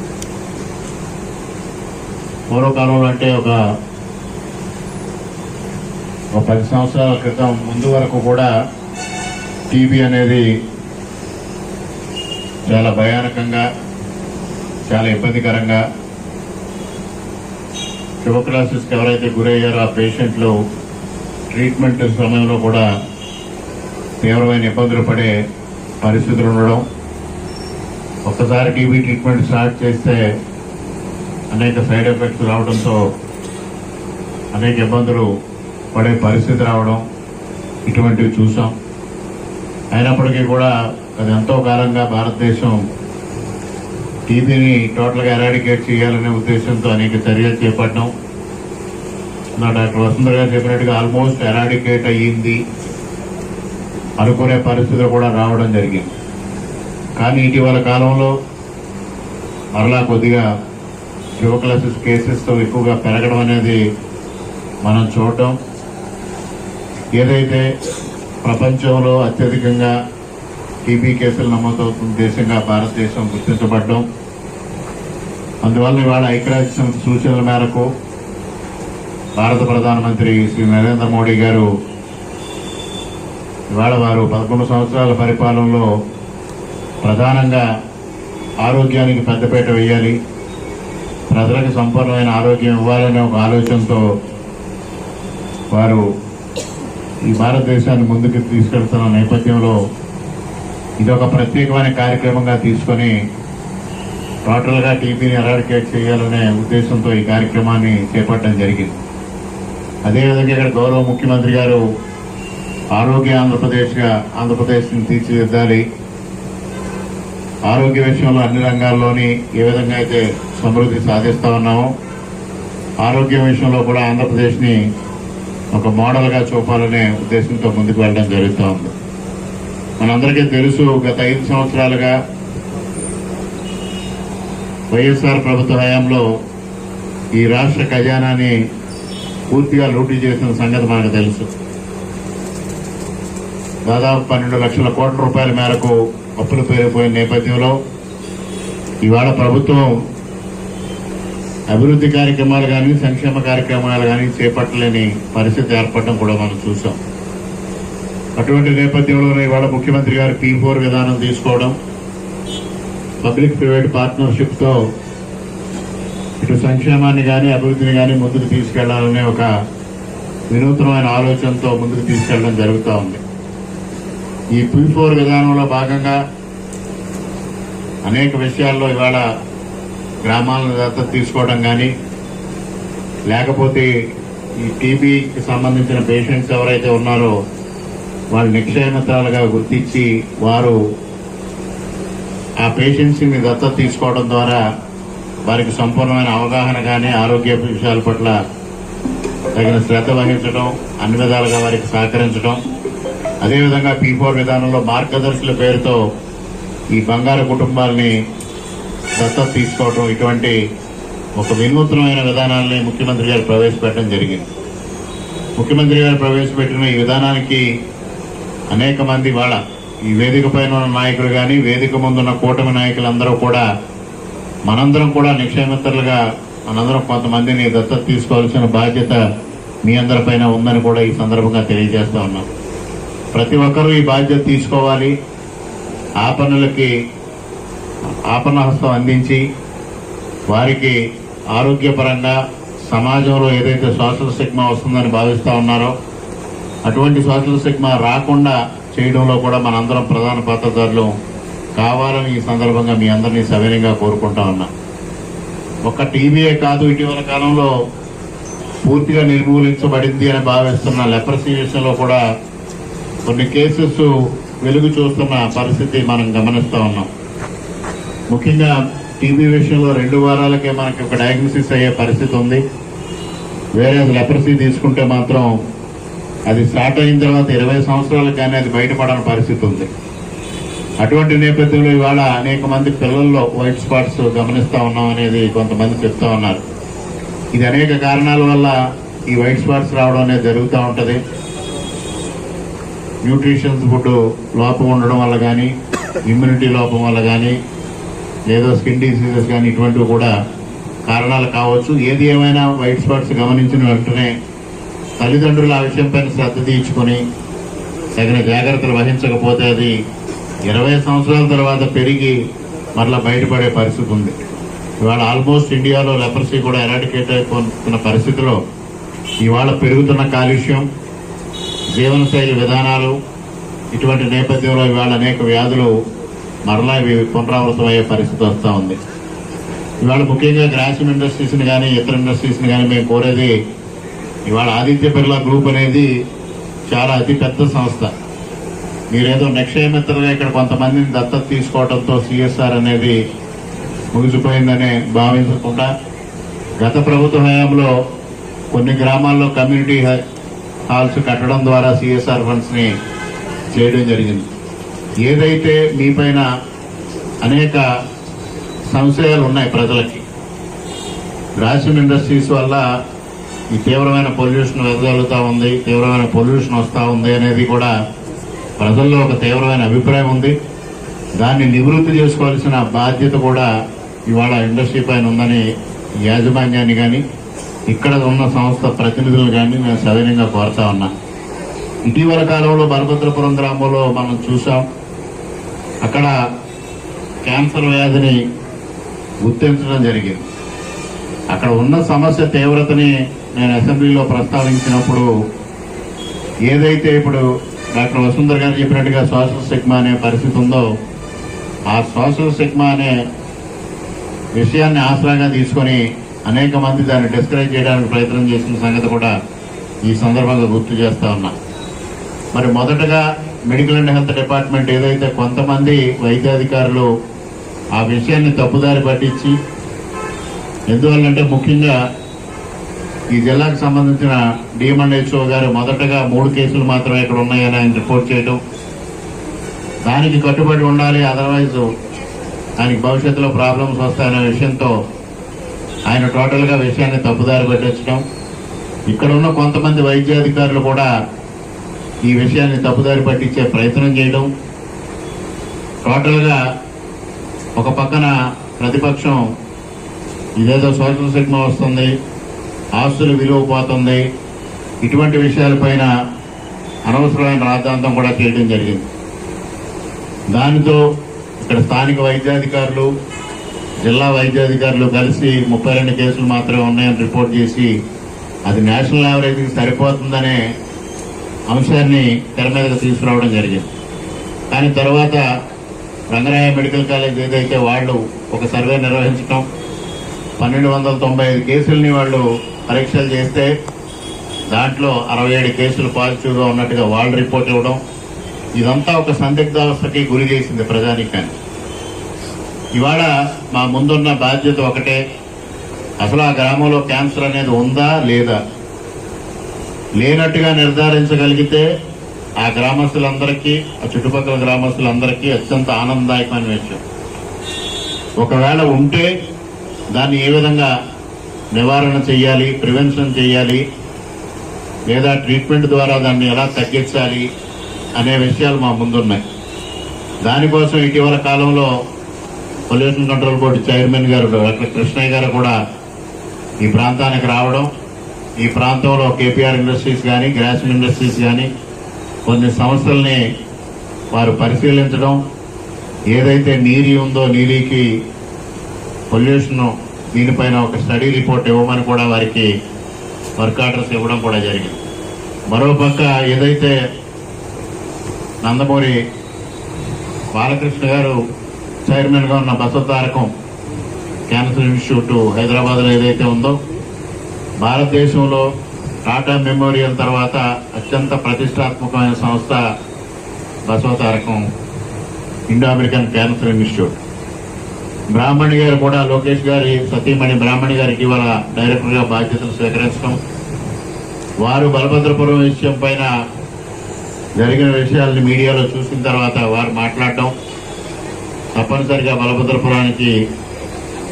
పూర్వకాలంలో అంటే ఒక 10 సంవత్సరాల క్రితం ముందు వరకు కూడా టీబీ అనేది చాలా భయానకంగా, చాలా ఇబ్బందికరంగా, ట్యూబర్కులోసిస్కి ఎవరైతే గురయ్యారో ఆ పేషెంట్లు ట్రీట్మెంట్ సమయంలో కూడా తీవ్రమైన ఇబ్బందులు పడే పరిస్థితులు ఉండడం, ఒక్కసారి టీబీ ట్రీట్మెంట్ స్టార్ట్ చేస్తే అనేక సైడ్ ఎఫెక్ట్స్ రావడంతో అనేక ఇబ్బందులు పడే పరిస్థితి రావడం, ఇటువంటివి చూసాం. అయినప్పటికీ కూడా అది ఎంతో కాలంగా భారతదేశం టీబీని టోటల్గా ఎరాడికేట్ చేయాలనే ఉద్దేశంతో అనేక చర్యలు చేపట్టడం. డాక్టర్ వసుంధర గారు చెప్పినట్టుగా ఆల్మోస్ట్ ఎరాడికేట్ అయ్యింది అనుకునే పరిస్థితులు కూడా రావడం జరిగింది. కానీ ఇటీవల కాలంలో మరలా కొద్దిగా ట్యూబర్కులోసిస్ కేసెస్ ఎక్కువగా పెరగడం అనేది మనం చూడటం, ఏదైతే ప్రపంచంలో అత్యధికంగా టీబీ కేసులు నమోదవుతున్న దేశంగా భారతదేశం గుర్తించబడడం, అందువల్ల ఇవాళ ఐక్యరాజ్య సమితి సూచనల మేరకు భారత ప్రధానమంత్రి శ్రీ నరేంద్ర మోడీ గారు ఇవాళ వారు 11 సంవత్సరాల పరిపాలనలో ప్రధానంగా ఆరోగ్యానికి పెద్దపీట వేయాలి, ప్రజలకు సంపూర్ణమైన ఆరోగ్యం ఇవ్వాలనే ఒక ఆలోచనతో వారు ఈ భారతదేశాన్ని ముందుకు తీసుకెళ్తున్న నేపథ్యంలో ఇదొక ప్రత్యేకమైన కార్యక్రమంగా తీసుకొని టోటల్గా టీబీని ఎరాడికేట్ చేయాలనే ఉద్దేశంతో ఈ కార్యక్రమాన్ని చేపట్టడం జరిగింది. అదేవిధంగా ఇక్కడ గౌరవ ముఖ్యమంత్రి గారు ఆరోగ్య ఆంధ్రప్రదేశ్ని తీర్చిదిద్దాలి, ఆరోగ్య విషయంలో అన్ని రంగాల్లోని ఏ విధంగా అయితే సమృద్ధి సాధిస్తా ఉన్నామో ఆరోగ్య విషయంలో కూడా ఆంధ్రప్రదేశ్ని ఒక మోడల్గా చూపాలనే ఉద్దేశంతో ముందుకు వెళ్ళడం జరుగుతూ ఉంది. మనందరికీ తెలుసు, గత 5 సంవత్సరాలుగా వైఎస్ఆర్ ప్రభుత్వ హయాంలో ఈ రాష్ట్ర ఖజానాని పూర్తిగా లూటీ చేసిన సంగతి మనకు తెలుసు. దాదాపు 12 లక్షల కోట్ల రూపాయల మేరకు అప్పులు పెరిగిపోయిన నేపథ్యంలో ఇవాళ ప్రభుత్వం అభివృద్ధి కార్యక్రమాలు కానీ సంక్షేమ కార్యక్రమాలు కానీ చేపట్టలేని పరిస్థితి ఏర్పడడం కూడా మనం చూసాం. అటువంటి నేపథ్యంలోనే ఇవాళ ముఖ్యమంత్రి గారు P4 విధానం తీసుకోవడం, పబ్లిక్ ప్రైవేట్ పార్ట్నర్షిప్తో ఇటు సంక్షేమాన్ని కానీ అభివృద్ధిని కానీ ముందుకు తీసుకెళ్లాలనే ఒక వినూత్నమైన ఆలోచనతో ముందుకు తీసుకెళ్లడం జరుగుతూ ఉంది. ఈ P4 విధానంలో భాగంగా అనేక విషయాల్లో ఇవాళ గ్రామాలను దత్తత తీసుకోవడం కానీ, లేకపోతే ఈ టీబీకి సంబంధించిన పేషెంట్స్ ఎవరైతే ఉన్నారో వాళ్ళు నిక్షేమితాలుగా గుర్తించి వారు ఆ పేషెంట్స్ని దత్తత తీసుకోవడం ద్వారా వారికి సంపూర్ణమైన అవగాహన కానీ ఆరోగ్య విషయాల పట్ల తగిన శ్రద్ధ వహించడం, అన్ని విధాలుగా వారికి సహకరించడం, అదేవిధంగా P4 విధానంలో మార్గదర్శుల పేరుతో ఈ బంగారు కుటుంబాలని దత్తత తీసుకోవడం, ఇటువంటి ఒక వినూత్నమైన విధానాన్ని ముఖ్యమంత్రి గారు ప్రవేశపెట్టడం జరిగింది. ముఖ్యమంత్రి గారు ప్రవేశపెట్టిన ఈ విధానానికి అనేక మంది వాళ్ళ ఈ వేదిక పైన ఉన్న నాయకులు కానీ, వేదిక ముందున్న కూటమి నాయకులందరూ కూడా మనందరం కూడా నిక్షేమిత్రులుగా మనందరం కొంతమందిని దత్తత తీసుకోవాల్సిన బాధ్యత మీ అందరిపైన ఉందని కూడా ఈ సందర్భంగా తెలియజేస్తా ఉన్నాం. ప్రతి ఒక్కరూ ఈ బాధ్యత తీసుకోవాలి. ఆపన్నులకి ఆపన్నహస్తం అందించి వారికి ఆరోగ్యపరంగా సమాజంలో ఏదైతే సోషల్ స్టిగ్మా వస్తుందని భావిస్తా ఉన్నారో అటువంటి సోషల్ స్టిగ్మా రాకుండా చేయడంలో కూడా మనందరం ప్రధాన పాత్రధారులు కావాలని ఈ సందర్భంగా మీ అందరినీ సవినయంగా కోరుకుంటా ఉన్నాం. ఒక్క టీబీఏ కాదు, ఇటీవల కాలంలో పూర్తిగా నిర్మూలించబడింది అని భావిస్తున్న లెప్రసీ విషయంలో కూడా కొన్ని కేసెస్ వెలుగు చూస్తున్న పరిస్థితి మనం గమనిస్తూ ఉన్నాం. ముఖ్యంగా టీబీ విషయంలో 2 వారాలకే మనకి ఒక డయాగ్నోసిస్ అయ్యే పరిస్థితి ఉంది. వేరే లెప్రసీ తీసుకుంటే మాత్రం అది స్టార్ట్ అయిన తర్వాత 20 సంవత్సరాలకు కానీ అది బయటపడని పరిస్థితి ఉంది. అటువంటి నేపథ్యంలో ఇవాళ అనేక మంది పిల్లల్లో వైట్ స్పాట్స్ గమనిస్తా ఉన్నాం అనేది కొంతమంది చెప్తా ఉన్నారు. ఇది అనేక కారణాల వల్ల ఈ వైట్ స్పాట్స్ రావడం అనేది జరుగుతూ ఉంటుంది. న్యూట్రిషన్స్ ఫుడ్ లోపం ఉండడం వల్ల కానీ, ఇమ్యూనిటీ లోపం వల్ల కానీ, లేదా స్కిన్ డిసీజెస్ కానీ ఇటువంటివి కూడా కారణాలు కావచ్చు. ఏది ఏమైనా వైట్ స్పాట్స్ గమనించిన వెంటనే తల్లిదండ్రులు ఆ విషయంపైన శ్రద్ధ తీర్చుకొని తగిన జాగ్రత్తలు వహించకపోతే అది 20 సంవత్సరాల తర్వాత పెరిగి మరలా బయటపడే పరిస్థితి ఉంది. ఇవాళ ఆల్మోస్ట్ ఇండియాలో లెప్రసీ కూడా ఎరాడికేట్ అయిపోతున్న పరిస్థితిలో ఇవాళ పెరుగుతున్న కాలుష్యం, జీవనశైలి విధానాలు, ఇటువంటి నేపథ్యంలో ఇవాళ అనేక వ్యాధులు మరలా ఇవి పునరావృతం అయ్యే పరిస్థితి వస్తూ ఉంది. ఇవాళ ముఖ్యంగా గ్రాసిమ్ ఇండస్ట్రీస్ని కానీ ఇతర ఇండస్ట్రీస్ని కానీ మేము కోరేది, ఇవాళ ఆదిత్య బిర్లా గ్రూప్ అనేది చాలా అతిపెద్ద సంస్థ. మీరేదో నిక్షేమిత్రులుగా ఇక్కడ కొంతమందిని దత్తత తీసుకోవడంతో సిఎస్ఆర్ అనేది ముగిసిపోయిందని భావించకుండా గత ప్రభుత్వ హయాంలో కొన్ని గ్రామాల్లో కమ్యూనిటీ హాల్స్ కట్టడం ద్వారా సిఎస్ఆర్ ఫండ్స్ ని చేయడం జరిగింది. ఏదైతే మీపైన అనేక సంశయాలు ఉన్నాయి ప్రజలకి, గ్రాసిమ్ ఇండస్ట్రీస్ వల్ల ఈ తీవ్రమైన పొల్యూషన్ వెదజల్లుతా ఉంది, తీవ్రమైన పొల్యూషన్ వస్తూ ఉంది అనేది కూడా ప్రజల్లో ఒక తీవ్రమైన అభిప్రాయం ఉంది. దాన్ని నివృత్తి చేసుకోవాల్సిన బాధ్యత కూడా ఇవాళ ఇండస్ట్రీ పైన ఉందని యాజమాన్యాన్ని కానీ ఇక్కడ ఉన్న సంస్థ ప్రతినిధులు కానీ నేను సవినయంగా కోరుతా ఉన్నా. ఇటీవల కాలంలో బలభద్రపురం గ్రామంలో మనం చూసాం. అక్కడ క్యాన్సర్ వ్యాధిని గుర్తించడం జరిగింది. అక్కడ ఉన్న సమస్య తీవ్రతని నేను అసెంబ్లీలో ప్రస్తావించినప్పుడు ఏదైతే ఇప్పుడు డాక్టర్ వసుంధర గారు చెప్పినట్టుగా సోషల్ స్టిగ్మా అనే పరిస్థితి ఉందో, ఆ సోషల్ స్టిగ్మా అనే విషయాన్ని ఆసరాగా తీసుకొని అనేక మంది దాన్ని డిస్కరేజ్ చేయడానికి ప్రయత్నం చేసిన సంగతి కూడా ఈ సందర్భంగా గుర్తు చేస్తా ఉన్నా. మరి మొదటగా మెడికల్ అండ్ హెల్త్ డిపార్ట్మెంట్ ఏదైతే కొంతమంది వైద్యాధికారులు ఆ విషయాన్ని తప్పుదారి పట్టించి, ఎందువల్లంటే ముఖ్యంగా ఈ జిల్లాకు సంబంధించిన డిఎంఎన్హెచ్ఓ గారు మొదటగా 3 కేసులు మాత్రమే ఇక్కడ ఉన్నాయని ఆయన రిపోర్ట్ చేయడం, దానికి కట్టుబడి ఉండాలి, అదర్వైజ్ ఆయనకి భవిష్యత్తులో ప్రాబ్లమ్స్ వస్తాయనే విషయంతో ఆయన టోటల్గా విషయాన్ని తప్పుదారి పట్టించడం, ఇక్కడ ఉన్న కొంతమంది వైద్యాధికారులు కూడా ఈ విషయాన్ని తప్పుదారి పట్టించే ప్రయత్నం చేయడం, టోటల్గా ఒక పక్కన ప్రతిపక్షం ఇదేదో సోషల్ సిగ్మా వస్తుంది, ఆస్తులు విలువ పోతుంది, ఇటువంటి విషయాలపైన అనవసరమైన రాద్ధాంతం కూడా చేయడం జరిగింది. దానితో ఇక్కడ స్థానిక వైద్యాధికారులు, జిల్లా వైద్యాధికారులు కలిసి 32 కేసులు మాత్రమే ఉన్నాయని రిపోర్ట్ చేసి అది నేషనల్ యావరేజ్కి సరిపోతుందనే అంశాన్ని తెర మీదకి తీసుకురావడం జరిగింది. కానీ తర్వాత రంగరాయ మెడికల్ కాలేజ్ ఏదైతే వాళ్ళు ఒక సర్వే నిర్వహించడం, 1295 కేసుల్ని వాళ్ళు పరీక్షలు చేస్తే దాంట్లో 67 కేసులు పాజిటివ్గా ఉన్నట్టుగా వాళ్ళు రిపోర్ట్ ఇవ్వడం, ఇదంతా ఒక సందిగ్ధావస్థకి గురి చేసింది ప్రజానీకాన్ని. ఇవాళ మా ముందున్న బాధ్యత ఒకటే, అసలు ఆ గ్రామంలో క్యాన్సర్ అనేది ఉందా లేదా, లేనట్టుగా నిర్ధారించగలిగితే ఆ గ్రామస్తులందరికీ, ఆ చుట్టుపక్కల గ్రామస్తులందరికీ అత్యంత ఆనందదాయకమైన విషయం. ఒకవేళ ఉంటే దాన్ని ఏ విధంగా నివారణ చేయాలి, ప్రివెన్షన్ చేయాలి, లేదా ట్రీట్మెంట్ ద్వారా దాన్ని ఎలా తగ్గించాలి అనే విషయాలు మా ముందున్నాయి. దానికోసం ఇటీవల కాలంలో పొల్యూషన్ కంట్రోల్ బోర్డు చైర్మన్ గారు డాక్టర్ కృష్ణయ్య గారు కూడా ఈ ప్రాంతానికి రావడం, ఈ ప్రాంతంలో కేపీఆర్ ఇండస్ట్రీస్ కానీ, గ్రాసిమ్ ఇండస్ట్రీస్ కానీ కొన్ని సంస్థల్ని వారు పరిశీలించడం, ఏదైతే నీరి ఉందో నీరికి పొల్యూషన్ దీనిపైన ఒక స్టడీ రిపోర్ట్ ఇవ్వమని కూడా వారికి వర్క్ ఆర్డర్స్ ఇవ్వడం కూడా జరిగింది. మరోపక్క ఏదైతే నందమూరి బాలకృష్ణ గారు చైర్మన్గా ఉన్న బసవతారకం క్యాన్సర్ ఇన్స్టిట్యూట్ హైదరాబాద్లో ఏదైతే ఉందో, భారతదేశంలో టాటా మెమోరియల్ తర్వాత అత్యంత ప్రతిష్టాత్మకమైన సంస్థ Basavatarakam Indo American cancer institute. Brahmani గారు కూడా, లోకేష్ గారి సతీమణి బ్రాహ్మణి గారికి ఇవాళ డైరెక్టర్గా బాధ్యతలు స్వీకరించడం, వారు బలభద్రపురం విషయం పైన జరిగిన విషయాల్ని మీడియాలో చూసిన తర్వాత వారు మాట్లాడడం, తప్పనిసరిగా బలభద్రపురానికి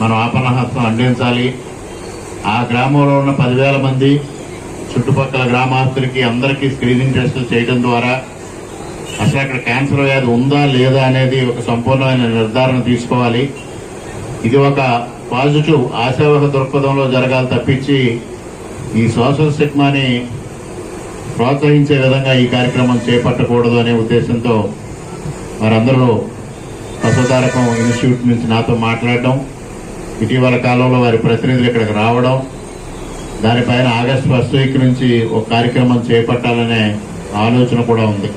మనం ఆపన్నహస్తం అందించాలి, ఆ గ్రామంలో ఉన్న 10,000 మంది చుట్టుపక్కల గ్రామాస్తులకి అందరికీ స్క్రీనింగ్ టెస్టులు చేయడం ద్వారా అసలు అక్కడ క్యాన్సర్ వ్యాధి ఉందా లేదా అనేది ఒక సంపూర్ణమైన నిర్ధారణ తీసుకోవాలి. ఇది ఒక పాజిటివ్ ఆశావహ దృక్పథంలో జరగాలి తప్పించి ఈ సోషల్ స్టిగ్మాని ప్రోత్సహించే విధంగా ఈ కార్యక్రమం చేపట్టకూడదు అనే ఉద్దేశంతో వారందరూ బసవతారకం ఇన్స్టిట్యూట్ నుంచి నాతో మాట్లాడడం, ఇటీవల కాలంలో వారి ప్రతినిధులు ఇక్కడికి రావడం, దానిపైన ఆగస్టు 1st వీక్ నుంచి ఒక కార్యక్రమం చేపట్టాలనే ఆలోచన కూడా ఉంది.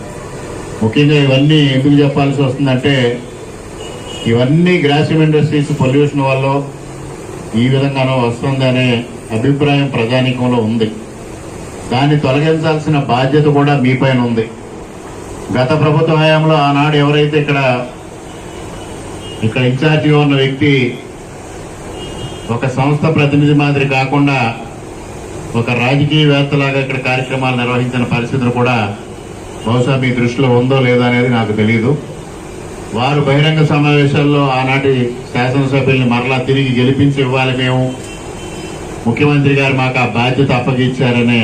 ముఖ్యంగా ఇవన్నీ ఎందుకు చెప్పాల్సి వస్తుందంటే, ఇవన్నీ గ్రాసిమ్ ఇండస్ట్రీస్ పొల్యూషన్ వల్ల ఈ విధంగానో వస్తుందనే అభిప్రాయం ప్రజానీకంలో ఉంది. దాన్ని తొలగించాల్సిన బాధ్యత కూడా మీ పైన ఉంది. గత ప్రభుత్వ హయాంలో ఆనాడు ఎవరైతే ఇక్కడ ఇన్ఛార్జిగా ఉన్న వ్యక్తి ఒక సంస్థ ప్రతినిధి మాదిరి కాకుండా ఒక రాజకీయవేత్తలాగా ఇక్కడ కార్యక్రమాలు నిర్వహించిన పరిస్థితులు కూడా బహుశా మీ దృష్టిలో ఉందో లేదో అనేది నాకు తెలియదు. వారు బహిరంగ సమావేశాల్లో ఆనాటి శాసనసభ్యుల్ని మరలా తిరిగి గెలిపించి ఇవ్వాలి, మేము ముఖ్యమంత్రి గారు మాకు ఆ బాధ్యత అప్పగించారనే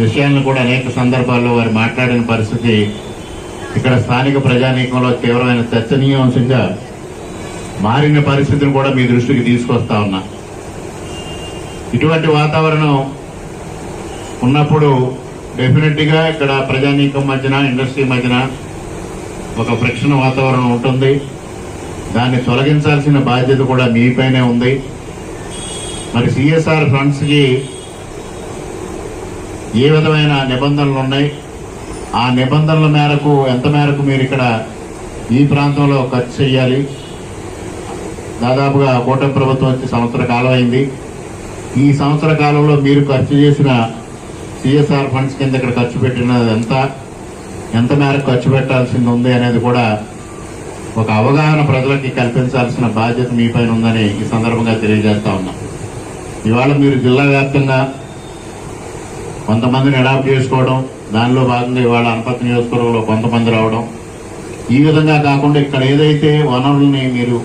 విషయాలను కూడా అనేక సందర్భాల్లో వారు మాట్లాడిన పరిస్థితి ఇక్కడ స్థానిక ప్రజానీకంలో తీవ్రమైన చర్చనీయాంశంగా మారిన పరిస్థితిని కూడా మీ దృష్టికి తీసుకొస్తా ఉన్నా. ఇటువంటి వాతావరణం ఉన్నప్పుడు డెఫినెట్ గా ఇక్కడ ప్రజానీకం మధ్యన, ఇండస్ట్రీ మధ్యన ఒక ఫ్రిక్షన్ వాతావరణం ఉంటుంది. దాన్ని తొలగించాల్సిన బాధ్యత కూడా మీపైనే ఉంది. మరి సిఎస్ఆర్ ఫండ్స్ కి ఏ విధమైన నిబంధనలు ఉన్నాయి, ఆ నిబంధనల మేరకు ఎంత మేరకు మీరు ఇక్కడ ఈ ప్రాంతంలో ఖర్చు చేయాలి, దాదాపుగా కూటమి ప్రభుత్వం వచ్చి సంవత్సర కాలం అయింది. ఈ సంవత్సర కాలంలో మీరు ఖర్చు చేసిన సిఎస్ఆర్ ఫండ్స్ కింద ఇక్కడ ఖర్చు పెట్టినది ఎంత మేరకు ఖర్చు పెట్టాల్సింది ఉంది అనేది కూడా ఒక అవగాహన ప్రజలకి కల్పించాల్సిన బాధ్యత మీ పైన ఉందని ఈ సందర్భంగా తెలియజేస్తా ఉన్నాం. ఇవాళ మీరు జిల్లా వ్యాప్తంగా కొంతమందిని అడాప్ట్ చేసుకోవడం, దానిలో భాగంగా ఇవాళ అనపర్తి నియోజకవర్గంలో కొంతమంది రావడం, ఈ విధంగా కాకుండా ఇక్కడ ఏదైతే వనరుల్ని మీరు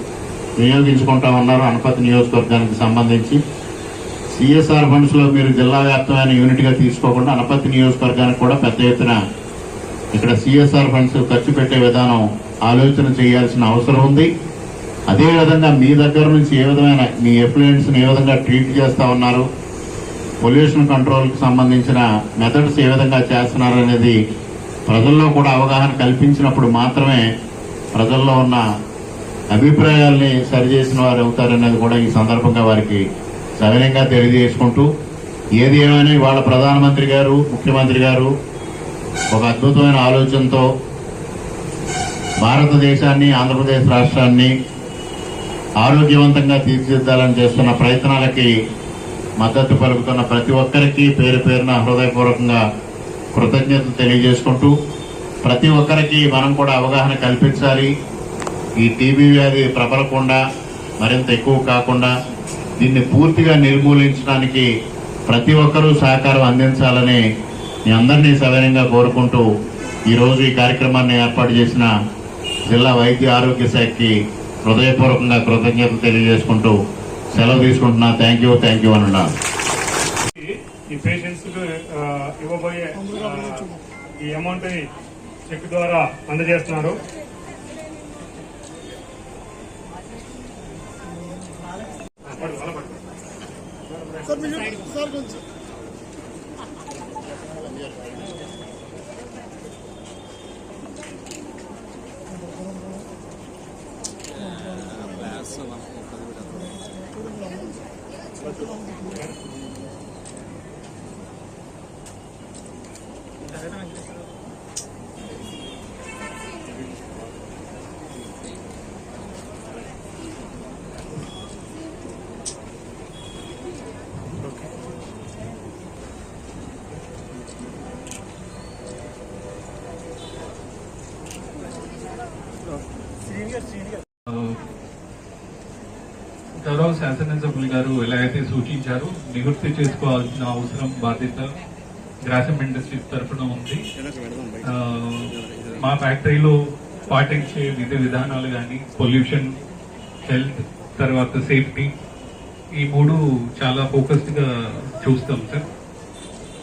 వినియోగించుకుంటా ఉన్నారో అనపర్తి నియోజకవర్గానికి సంబంధించి సిఎస్ఆర్ ఫండ్స్ లో మీరు జిల్లా వ్యాప్తమైన యూనిట్ గా తీసుకోకుండా అనపర్తి నియోజకవర్గానికి కూడా పెద్ద ఎత్తున ఇక్కడ సిఎస్ఆర్ ఫండ్స్ ఖర్చు పెట్టే విధానం ఆలోచన చేయాల్సిన అవసరం ఉంది. అదేవిధంగా మీ దగ్గర నుంచి ఏ విధమైన మీ ఎఫ్లుయెంట్స్ ఏ విధంగా ట్రీట్ చేస్తా ఉన్నారు, పొల్యూషన్ కంట్రోల్ కి సంబంధించిన మెథడ్స్ ఏ విధంగా చేస్తున్నారు అనేది ప్రజల్లో కూడా అవగాహన కల్పించినప్పుడు మాత్రమే ప్రజల్లో ఉన్న అభిప్రాయాల్ని సరిచేసిన వారు అవుతారనేది కూడా ఈ సందర్భంగా వారికి సవినయంగా తెలియజేసుకుంటూ, ఏది ఏమైనా ఇవాళ ప్రధానమంత్రి గారు, ముఖ్యమంత్రి గారు ఒక అద్భుతమైన ఆలోచనతో భారతదేశాన్ని, ఆంధ్రప్రదేశ్ రాష్ట్రాన్ని ఆరోగ్యవంతంగా తీర్చిదిద్దాలని చేస్తున్న ప్రయత్నాలకి మద్దతు పలుకుతున్న ప్రతి ఒక్కరికి పేరు పేరున హృదయపూర్వకంగా కృతజ్ఞతలు తెలియజేసుకుంటూ, ప్రతి ఒక్కరికి మనం కూడా అవగాహన కల్పించాలి. ఈ టీబీ వ్యాధి ప్రబలకుండా మరింత ఎక్కువ కాకుండా దీన్ని పూర్తిగా నిర్మూలించడానికి ప్రతి ఒక్కరూ సహకారం అందించాలని మీ అందరినీ సవినయంగా కోరుకుంటూ ఈరోజు ఈ కార్యక్రమాన్ని ఏర్పాటు చేసిన జిల్లా వైద్య ఆరోగ్య శాఖకి హృదయపూర్వకంగా కృతజ్ఞతలు తెలియజేసుకుంటూ సెలవు తీసుకుంటున్నా. థ్యాంక్ యూ అని అన్నారు. ఈ పేషెంట్స్ ఇవ్వబోయే ఈ అమౌంట్ ని చెక్ ద్వారా అందజేస్తున్నారు. గౌరవ శాసనసభ్యులు గారు ఎలా అయితే సూచించారో నివృత్తి చేసుకోవాల్సిన అవసరం, బాధ్యత గ్రాసిమ్ ఇండస్ట్రీస్ తరఫున ఉంది. మా ఫ్యాక్టరీలో పాటించే విధి విధానాలు కానీ, పొల్యూషన్, హెల్త్, తర్వాత సేఫ్టీ, ఈ మూడు చాలా ఫోకస్డ్ గా చూస్తాం సార్.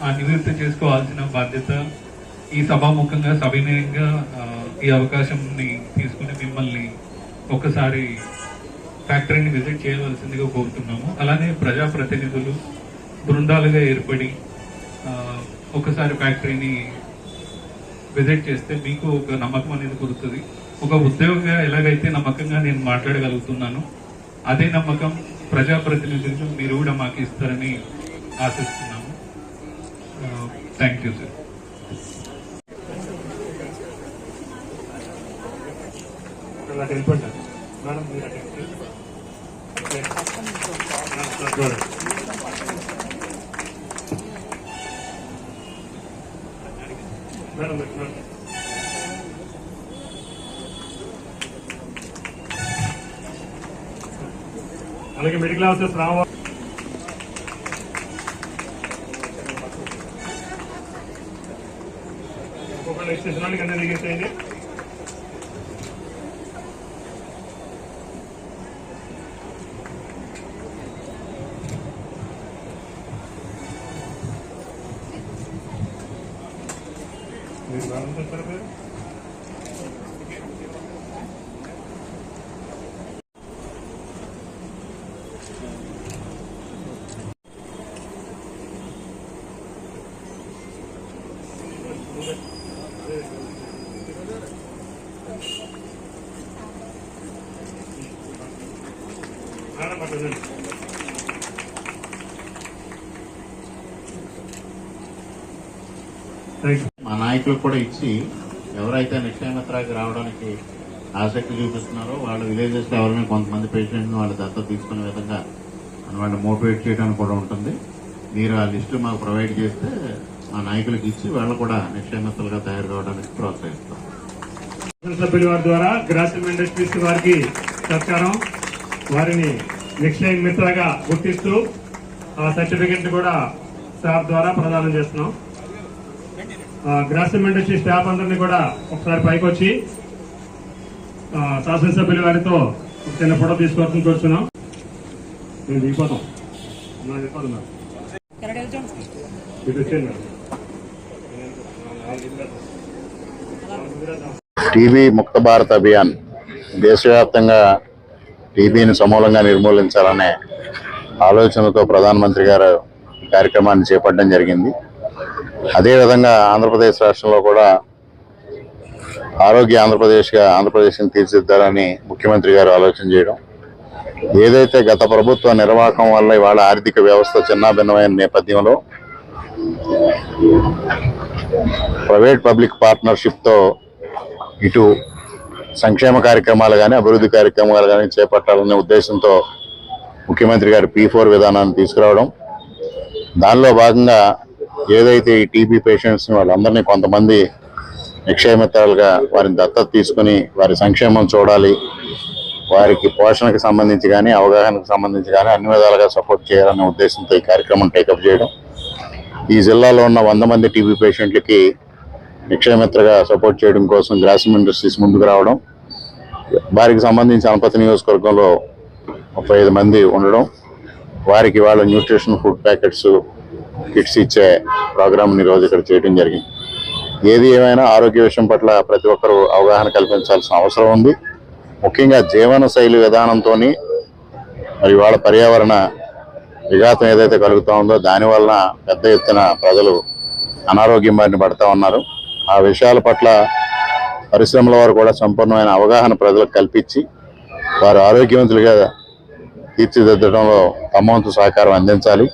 ఆ నివృత్తి చేసుకోవాల్సిన బాధ్యత ఈ సభాముఖంగా సవినయంగా ఈ అవకాశంని తీసుకుని మిమ్మల్ని ఒకసారి ఫ్యాక్టరీని విజిట్ చేయవలసిందిగా కోరుతున్నాము. అలానే ప్రజాప్రతినిధులు బృందాలుగా ఏర్పడి ఒకసారి ఫ్యాక్టరీని విజిట్ చేస్తే మీకు ఒక నమ్మకం అనేది కుదురుతుంది. ఒక ఉద్యోగిగా ఎలాగైతే నమ్మకంగా నేను మాట్లాడగలుగుతున్నాను, అదే నమ్మకం ప్రజాప్రతినిధులు మీరు కూడా మాకు ఇస్తారని ఆశిస్తున్నాము. Thank you sir. మేడం అలాగే మెడికల్ ఆఫీసర్స్ రావాలి. ఒక్కొక్కరు స్టేషన్కి అన్నీ దిగేసేయండి. మా నాయకులకు కూడా ఇచ్చి ఎవరైతే నిక్షేమత్రాకి రావడానికి ఆసక్తి చూపిస్తున్నారో వాళ్ళ విలేజెస్లో ఎవరైనా కొంతమంది పేషెంట్ని వాళ్ళు దత్తత తీసుకునే విధంగా వాళ్ళని మోటివేట్ చేయడానికి కూడా ఉంటుంది. మీరు ఆ లిస్టు మాకు ప్రొవైడ్ చేస్తే మా నాయకులకు ఇచ్చి వాళ్ళు కూడా నిక్షేమస్తులుగా తయారు కావడానికి ప్రోత్సహిస్తాం. సభ్యుల వారి ద్వారా గ్రాసిమ్ ఇండస్ట్రీస్ వారికి సత్కారం, వారిని నిక్షయ మిత్రగా గుర్తిస్తూ ఆ సర్టిఫికెట్ కూడా స్టాఫ్ ద్వారా ప్రదానం చేస్తున్నాం. గ్రాసిమ్ ఇండస్ట్రీ స్టాఫ్ అందరినీ కూడా ఒకసారి పైకి వచ్చి శాసనసభ్యుల వారితో ఒక చిన్న ఫోటో తీసుకోవాల్సింది కోరుతున్నాం. నేను దిగిపోతాం ఇటు వచ్చేయండి. టీబీ ముక్త భారత్ అభియాన్ దేశవ్యాప్తంగా టీబీని సమూలంగా నిర్మూలించాలనే ఆలోచనతో ప్రధానమంత్రి గారు కార్యక్రమాన్ని చేపట్టడం జరిగింది. అదేవిధంగా ఆంధ్రప్రదేశ్ రాష్ట్రంలో కూడా ఆరోగ్య ఆంధ్రప్రదేశ్ని తీర్చిదిద్దాలని ముఖ్యమంత్రి గారు ఆలోచన చేయడం, ఏదైతే గత ప్రభుత్వ నిర్వాహకం వల్ల ఇవాళ ఆర్థిక వ్యవస్థ చిన్నాభిన్నమైన నేపథ్యంలో ప్రైవేట్ పబ్లిక్ పార్ట్నర్షిప్తో ఇటు సంక్షేమ కార్యక్రమాలు కానీ అభివృద్ధి కార్యక్రమాలు కానీ చేపట్టాలనే ఉద్దేశంతో ముఖ్యమంత్రి గారు P4 విధానాన్ని తీసుకురావడం, దానిలో భాగంగా ఏదైతే ఈ టీబీ పేషెంట్స్ని వాళ్ళందరినీ కొంతమంది నిక్షేమిత్రాలుగా వారిని దత్తత తీసుకుని వారి సంక్షేమం చూడాలి, వారికి పోషణకు సంబంధించి కానీ అవగాహనకు సంబంధించి కానీ అన్ని విధాలుగా సపోర్ట్ చేయాలనే ఉద్దేశంతో ఈ కార్యక్రమం టేకప్ చేయడం, ఈ జిల్లాలో ఉన్న 100 మంది టీబీ పేషెంట్లకి నిక్షయమిత్రగా సపోర్ట్ చేయడం కోసం గ్రాసిమ్ ఇండస్ట్రీస్ ముందుకు రావడం, వారికి సంబంధించి అనపతి నియోజకవర్గంలో 35 మంది ఉండడం, వారికి వాళ్ళ న్యూట్రిషన్ ఫుడ్ ప్యాకెట్స్ కిట్స్ ఇచ్చే ప్రోగ్రామ్ని ఈరోజు ఇక్కడ చేయడం జరిగింది. ఏది ఏమైనా ఆరోగ్య విషయం పట్ల ప్రతి ఒక్కరూ అవగాహన కల్పించాల్సిన అవసరం ఉంది. ముఖ్యంగా జీవన శైలి విధానంతో మరి వాళ్ళ పర్యావరణ విఘాతం ఏదైతే కలుగుతూ ఉందో దానివల్ల పెద్ద ఎత్తున ప్రజలు అనారోగ్యం బారిన పడుతూ ఉన్నారు. ఆ విషయాల పట్ల పరిశ్రమల వారు కూడా సంపూర్ణమైన అవగాహన ప్రజలకు కల్పించి వారు ఆరోగ్యవంతులుగా తీర్చిదిద్దడంలో తమ వంతు సహకారం అందించాలి.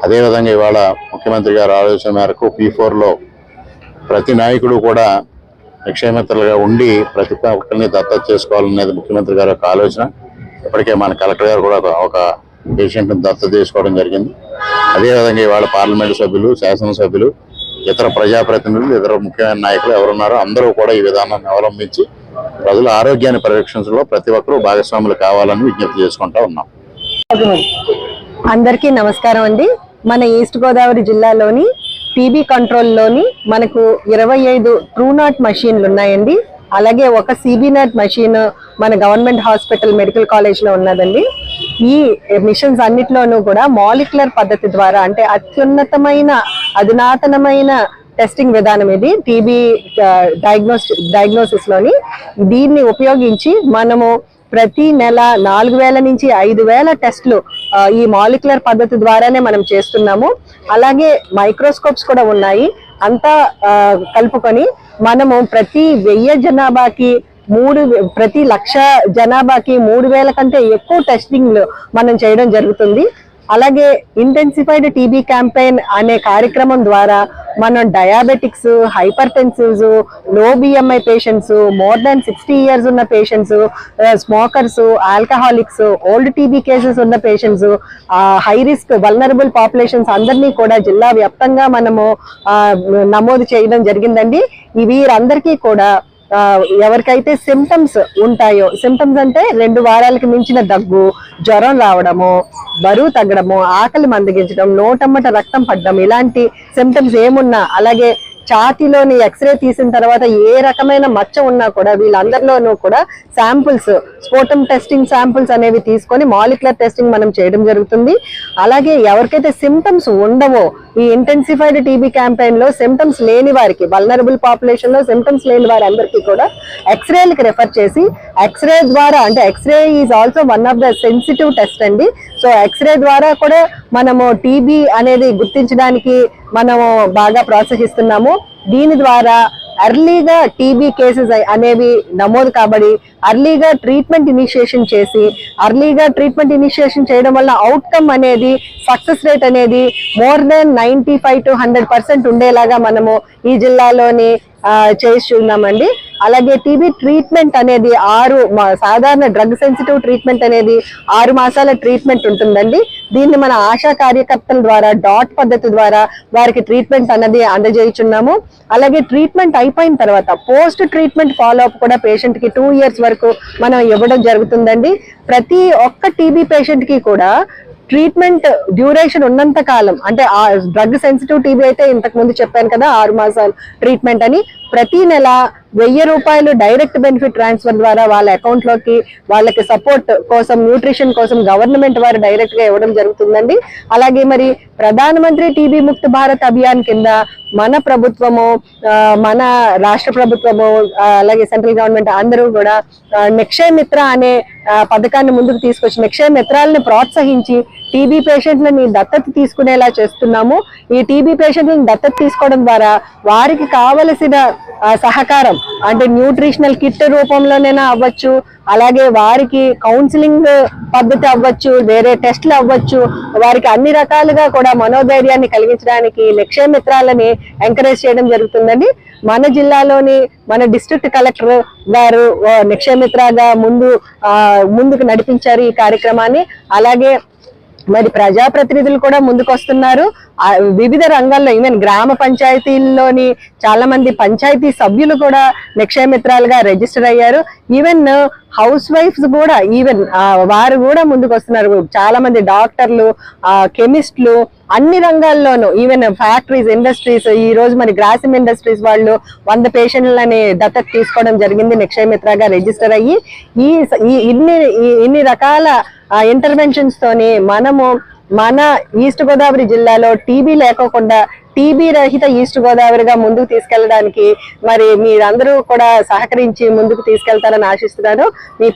అదేవిధంగా ఇవాళ ముఖ్యమంత్రి గారి ఆలోచన మేరకు P4లో ప్రతి నాయకుడు కూడా నిక్షేమిత్రులుగా ఉండి ప్రతి ఒక్కరిని దత్తత చేసుకోవాలనేది ముఖ్యమంత్రి గారి యొక్క ఆలోచన. ఇప్పటికే మన కలెక్టర్ గారు కూడా ఒక పేషెంట్ని దత్తత చేసుకోవడం జరిగింది. అదేవిధంగా ఇవాళ పార్లమెంటు సభ్యులు, శాసనసభ్యులు, ఇతర ప్రజాప్రతినిధులు, ఇతర ముఖ్యమైన నాయకులు ఎవరున్నారో అందరూ కూడా ఈ విధానాన్ని అవలంబించి ప్రజల ఆరోగ్యాన్ని పరిరక్షించడంలో ప్రతి ఒక్కరూ భాగస్వాములు కావాలని విజ్ఞప్తి చేసుకుంటా ఉన్నాం. అందరికీ నమస్కారం అండి. మన ఈస్ట్ గోదావరి జిల్లాలోని టీబీ కంట్రోల్లోని మనకు 25 TrueNAT మషీన్లు ఉన్నాయండి. అలాగే ఒక CBNAT మషీన్ మన గవర్నమెంట్ హాస్పిటల్ మెడికల్ కాలేజ్లో ఉన్నదండి. ఈ మిషన్స్ అన్నిట్లోనూ కూడా మాలిక్యులర్ పద్ధతి ద్వారా అంటే అత్యున్నతమైన అధునాతనమైన టెస్టింగ్ విధానం ఇది టీబీ డయాగ్నోసిస్ లోని. దీన్ని ఉపయోగించి మనము ప్రతి నెల 4000 నుంచి 5000 టెస్టులు ఈ మాలిక్యులర్ పద్ధతి ద్వారానే మనం చేస్తున్నాము. అలాగే మైక్రోస్కోప్స్ కూడా ఉన్నాయి. అంతా కలుపుకొని మనము ప్రతి 1000 జనాభాకి ప్రతి 1,00,000 జనాభాకి 3000 కంటే ఎక్కువ టెస్టింగ్లు మనం చేయడం జరుగుతుంది. అలాగే ఇంటెన్సిఫైడ్ టీబీ క్యాంపెయిన్ అనే కార్యక్రమం ద్వారా మనం diabetics, hyper టెన్సివ్స్, low BMI patients, more than 60 years ఉన్న patients, smokers, alcoholics, old TB cases ఉన్న patients, high risk vulnerable populations అందరినీ కూడా జిల్లా వ్యాప్తంగా మనము నమోదు చేయడం జరిగిందండి. వీరందరికీ కూడా ఎవరికైతే సిమ్టమ్స్ ఉంటాయో, సిమ్టమ్స్ అంటే 2 వారాలకు మించిన దగ్గు, జ్వరం రావడము, బరువు తగ్గడము, ఆకలి మందగించడం, నోటమ్మట రక్తం పడడం, ఇలాంటి సిమ్టమ్స్ ఏమున్నా, అలాగే ఛాతీలోని ఎక్స్రే తీసిన తర్వాత ఏ రకమైన మచ్చ ఉన్నా కూడా వీళ్ళందరిలోనూ కూడా శాంపుల్స్, స్పోటమ్ టెస్టింగ్ శాంపుల్స్ అనేవి తీసుకొని మాలిక్యులర్ టెస్టింగ్ మనం చేయడం జరుగుతుంది. అలాగే ఎవరికైతే సిమ్టమ్స్ ఉండవో ఈ ఇంటెన్సిఫైడ్ టీబీ క్యాంపెయిన్ లో సిమ్టమ్స్ లేని వారికి, వల్నరబుల్ పాపులేషన్ లో సిమ్టమ్స్ లేని వారి అందరికీ కూడా ఎక్స్రేలకు రెఫర్ చేసి ఎక్స్రే ద్వారా, అంటే x-ray is also one of the sensitive test అండి. సో ఎక్స్రే ద్వారా కూడా మనము టీబీ అనేది గుర్తించడానికి మనము బాగా ప్రోత్సహిస్తున్నాము. దీని ద్వారా ఎర్లీగా టీబీ కేసెస్ అనేవి నమోదు కాబడి అర్లీగా ట్రీట్మెంట్ ఇనిషియేషన్ చేసి అర్లీగా ట్రీట్మెంట్ ఇనిషియేషన్ చేయడం వల్ల అవుట్కమ్ అనేది సక్సెస్ రేట్ అనేది మోర్ దెన్ 95 to 100% ఉండేలాగా మనము ఈ జిల్లాలోని చేస్తున్నామండి. అలాగే టీబీ ట్రీట్మెంట్ అనేది సాధారణ డ్రగ్ సెన్సిటివ్ ట్రీట్మెంట్ అనేది 6 మాసాల ట్రీట్మెంట్ ఉంటుందండి. దీన్ని మన ఆశా కార్యకర్తల ద్వారా డాట్ పద్ధతి ద్వారా వారికి ట్రీట్మెంట్ అన్నది అందజేయుచున్నాము. అలాగే ట్రీట్మెంట్ అయిపోయిన తర్వాత పోస్ట్ ట్రీట్మెంట్ ఫాలో అప్ కూడా పేషెంట్ కి 2 years వరకు మనం ఇవ్వడం జరుగుతుందండి. ప్రతి ఒక్క టీబీ పేషెంట్ కి కూడా ట్రీట్మెంట్ డ్యూరేషన్ ఉన్నంత కాలం, అంటే డ్రగ్ సెన్సిటివ్ టీబీ అయితే ఇంతకు ముందు చెప్పాను కదా 6 మాసాలు ట్రీట్మెంట్ అని, ప్రతి నెల 1000 రూపాయలు డైరెక్ట్ బెనిఫిట్ ట్రాన్స్ఫర్ ద్వారా వాళ్ళ అకౌంట్ లోకి వాళ్ళకి సపోర్ట్ కోసం న్యూట్రిషన్ కోసం గవర్నమెంట్ వారు డైరెక్ట్ గా ఇవ్వడం జరుగుతుందండి. అలాగే మరి ప్రధానమంత్రి టీబీ ముక్త భారత్ అభియాన్ కింద మన ప్రభుత్వము, మన రాష్ట్ర ప్రభుత్వము, అలాగే సెంట్రల్ గవర్నమెంట్ అందరూ కూడా నిక్షయ మిత్ర అనే పథకాన్ని ముందుకు తీసుకొచ్చి నిక్షయ మిత్రాలను ప్రోత్సహించి టీబీ పేషెంట్లని దత్తత తీసుకునేలా చేస్తున్నాము. ఈ టీబీ పేషెంట్లను దత్తత తీసుకోవడం ద్వారా వారికి కావలసిన సహకారం అంటే న్యూట్రిషనల్ కిట్ రూపంలోనైనా అవ్వచ్చు, అలాగే వారికి కౌన్సిలింగ్ పద్ధతి అవ్వచ్చు, వేరే టెస్ట్లు అవ్వచ్చు, వారికి అన్ని రకాలుగా కూడా మనోధైర్యాన్ని కలిగించడానికి నిక్షయ మిత్రాలని ఎంకరేజ్ చేయడం జరుగుతుందండి. మన జిల్లాలోని మన డిస్ట్రిక్ట్ కలెక్టర్ గారు నిక్షయ మిత్రగా ముందుకు నడిపించారు ఈ కార్యక్రమాన్ని. అలాగే మరి ప్రజాప్రతినిధులు కూడా ముందుకు వస్తున్నారు. వివిధ రంగాల్లో ఈవెన్ గ్రామ పంచాయతీల్లోని చాలా మంది పంచాయతీ సభ్యులు కూడా నిక్షయ మిత్రాలుగా రిజిస్టర్ అయ్యారు. ఈవెన్ హౌస్ వైఫ్స్ కూడా వారు కూడా ముందుకు వస్తున్నారు. చాలా మంది డాక్టర్లు, కెమిస్టులు, అన్ని రంగాల్లోనూ ఈవెన్ ఫ్యాక్టరీస్, ఇండస్ట్రీస్, ఈ రోజు మరి గ్రాసిమ్ ఇండస్ట్రీస్ వాళ్ళు 100 పేషెంట్లని దత్తత తీసుకోవడం జరిగింది నిక్షయ మిత్రగా రిజిస్టర్ అయ్యి. ఇన్ని రకాల ఇంటర్వెన్షన్స్ తోని మనము మన ఈస్ట్ గోదావరి జిల్లాలో టీబీ లేకోకుండా టీబీ రహిత ఈస్ట్ గోదావరిగా ముందుకు తీసుకెళ్ళడానికి మరి మీరందరూ కూడా సహకరించి ముందుకు తీసుకెళ్తారని ఆశిస్తున్నాను. మీ